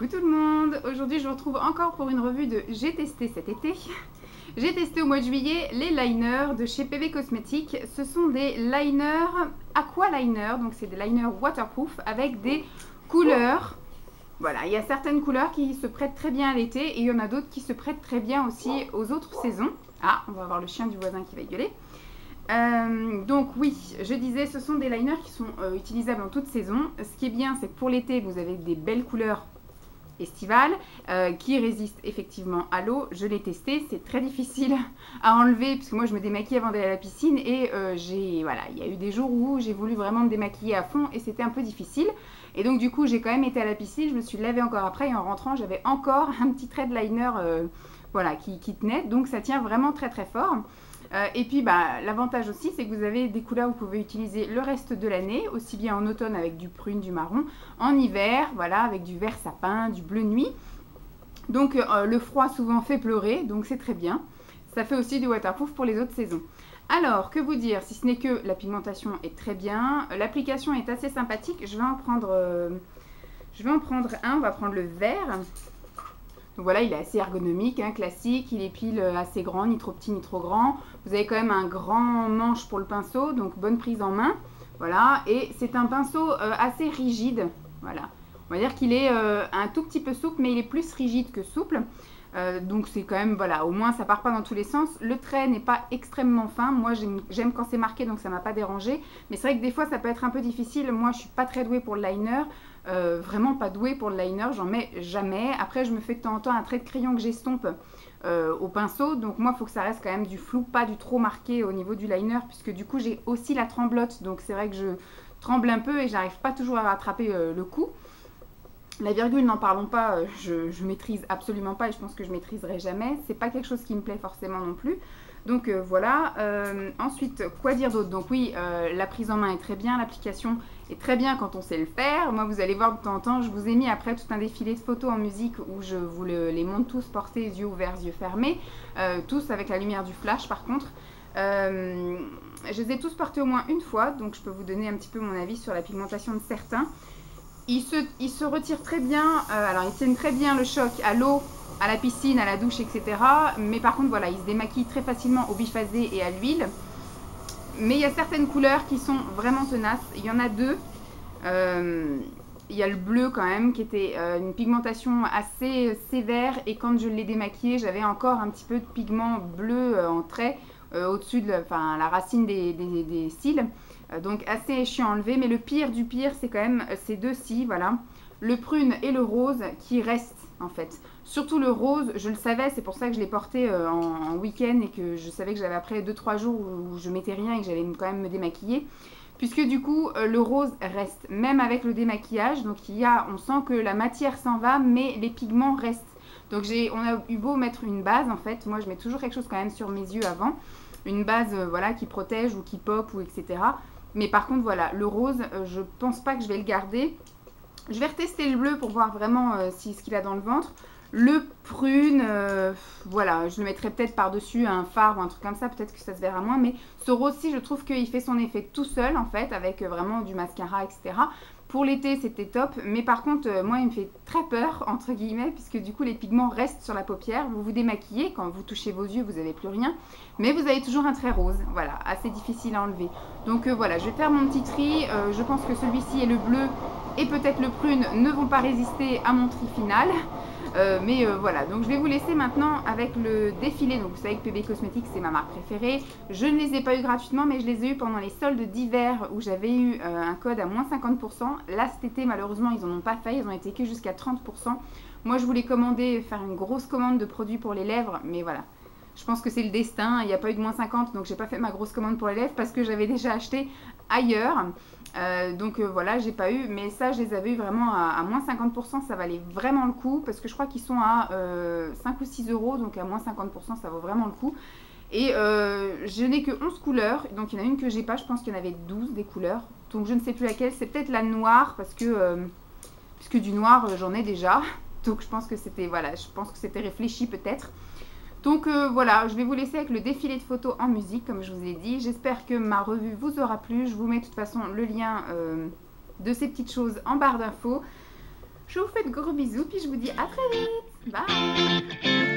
Coucou tout le monde. Aujourd'hui je vous retrouve encore pour une revue de J'ai testé cet été. J'ai testé au mois de juillet les liners de chez PB Cosmetics. Ce sont des liners aqua liners, donc c'est des liners waterproof avec des couleurs. Voilà, il y a certaines couleurs qui se prêtent très bien à l'été et il y en a d'autres qui se prêtent très bien aussi aux autres saisons. Ah, on va avoir le chien du voisin qui va gueuler. Donc oui, je disais, ce sont des liners qui sont utilisables en toute saison. Ce qui est bien, c'est que pour l'été, vous avez des belles couleurs estivales qui résistent effectivement à l'eau. Je l'ai testé, c'est très difficile à enlever parce que moi je me démaquille avant d'aller à la piscine et voilà, il y a eu des jours où j'ai voulu vraiment me démaquiller à fond et c'était un peu difficile. Et donc du coup, j'ai quand même été à la piscine, je me suis lavée encore après et en rentrant, j'avais encore un petit trait de liner voilà, qui tenait. Donc ça tient vraiment très très fort. Et puis l'avantage aussi, c'est que vous avez des couleurs que vous pouvez utiliser le reste de l'année, aussi bien en automne avec du prune, du marron, en hiver, voilà, avec du vert sapin, du bleu nuit. Donc le froid souvent fait pleurer, donc c'est très bien. Ça fait aussi du waterproof pour les autres saisons. Alors, que vous dire, si ce n'est que la pigmentation est très bien, l'application est assez sympathique. Je vais en prendre un, on va prendre le vert. Donc voilà, il est assez ergonomique, hein, classique, il est pile assez grand, ni trop petit ni trop grand. Vous avez quand même un grand manche pour le pinceau, donc bonne prise en main. Voilà, et c'est un pinceau assez rigide. Voilà, on va dire qu'il est un tout petit peu souple, mais il est plus rigide que souple. Donc c'est quand même, voilà, au moins ça part pas dans tous les sens. Le trait n'est pas extrêmement fin. Moi j'aime quand c'est marqué, donc ça m'a pas dérangé. Mais c'est vrai que des fois ça peut être un peu difficile. Moi je suis pas très douée pour le liner. Vraiment pas douée pour le liner, j'en mets jamais. Après je me fais de temps en temps un trait de crayon que j'estompe au pinceau, donc moi il faut que ça reste quand même du flou, pas du trop marqué au niveau du liner, puisque du coup j'ai aussi la tremblote, donc c'est vrai que je tremble un peu et j'arrive pas toujours à rattraper le coup. La virgule, n'en parlons pas, je maîtrise absolument pas et je pense que je maîtriserai jamais. C'est pas quelque chose qui me plaît forcément non plus. Donc voilà. Ensuite, quoi dire d'autre? Donc oui, la prise en main est très bien, l'application est très bien quand on sait le faire. Moi, vous allez voir de temps en temps, je vous ai mis après tout un défilé de photos en musique où je vous les montre tous portés, yeux ouverts, yeux fermés. Tous avec la lumière du flash par contre. Je les ai tous portés au moins une fois, donc je peux vous donner un petit peu mon avis sur la pigmentation de certains. Ils se retirent très bien, alors ils tiennent très bien le choc à l'eau, à la piscine, à la douche, etc. Mais par contre, voilà, ils se démaquillent très facilement au biphasé et à l'huile. Mais il y a certaines couleurs qui sont vraiment tenaces. Il y en a deux. Il y a le bleu quand même, qui était une pigmentation assez sévère. Et quand je l'ai démaquillé, j'avais encore un petit peu de pigment bleu en trait au-dessus de la racine des cils. Donc assez chiant à enlever, mais le pire du pire, c'est quand même ces deux-ci, voilà. Le prune et le rose qui restent en fait. Surtout le rose, je le savais, c'est pour ça que je l'ai porté en week-end et que je savais que j'avais après 2-3 jours où je mettais rien et que j'allais quand même me démaquiller. Puisque du coup, le rose reste, même avec le démaquillage. Donc on sent que la matière s'en va, mais les pigments restent. Donc on a eu beau mettre une base en fait. Moi, je mets toujours quelque chose quand même sur mes yeux avant. Une base voilà, qui protège ou qui pop ou etc. Mais par contre, voilà, le rose, je pense pas que je vais le garder. Je vais retester le bleu pour voir vraiment ce qu'il a dans le ventre. Le prune, voilà, je le mettrai peut-être par-dessus un fard ou un truc comme ça, peut-être que ça se verra moins. Mais ce rose-ci, je trouve qu'il fait son effet tout seul, en fait, avec vraiment du mascara, etc. Pour l'été, c'était top. Mais par contre, moi, il me fait très peur, entre guillemets, puisque du coup, les pigments restent sur la paupière. Vous vous démaquillez, quand vous touchez vos yeux, vous n'avez plus rien. Mais vous avez toujours un trait rose, voilà, assez difficile à enlever. Donc voilà, je vais faire mon petit tri. Je pense que celui-ci et le bleu et peut-être le prune ne vont pas résister à mon tri final. Mais voilà, donc je vais vous laisser maintenant avec le défilé. Donc vous savez que PB Cosmetics c'est ma marque préférée. Je ne les ai pas eu gratuitement, mais je les ai eu pendant les soldes d'hiver où j'avais eu un code à moins 50%. Là cet été malheureusement ils n'en ont pas fait, ils ont été que jusqu'à 30%. Moi je voulais commander, faire une grosse commande de produits pour les lèvres, mais voilà. Je pense que c'est le destin, il n'y a pas eu de moins 50, donc j'ai pas fait ma grosse commande pour les lèvres parce que j'avais déjà acheté ailleurs. Donc voilà, j'ai pas eu, mais ça je les avais eu vraiment à moins 50%, ça valait vraiment le coup parce que je crois qu'ils sont à 5 ou 6 euros, donc à moins 50% ça vaut vraiment le coup. Et je n'ai que 11 couleurs, donc il y en a une que j'ai pas, je pense qu'il y en avait 12 des couleurs, donc je ne sais plus laquelle, c'est peut-être la noire parce que puisque du noir j'en ai déjà, donc je pense que c'était voilà, je pense que c'était réfléchi peut-être. Donc voilà, je vais vous laisser avec le défilé de photos en musique, comme je vous ai dit. J'espère que ma revue vous aura plu. Je vous mets de toute façon le lien de ces petites choses en barre d'infos. Je vous fais de gros bisous, puis je vous dis à très vite. Bye.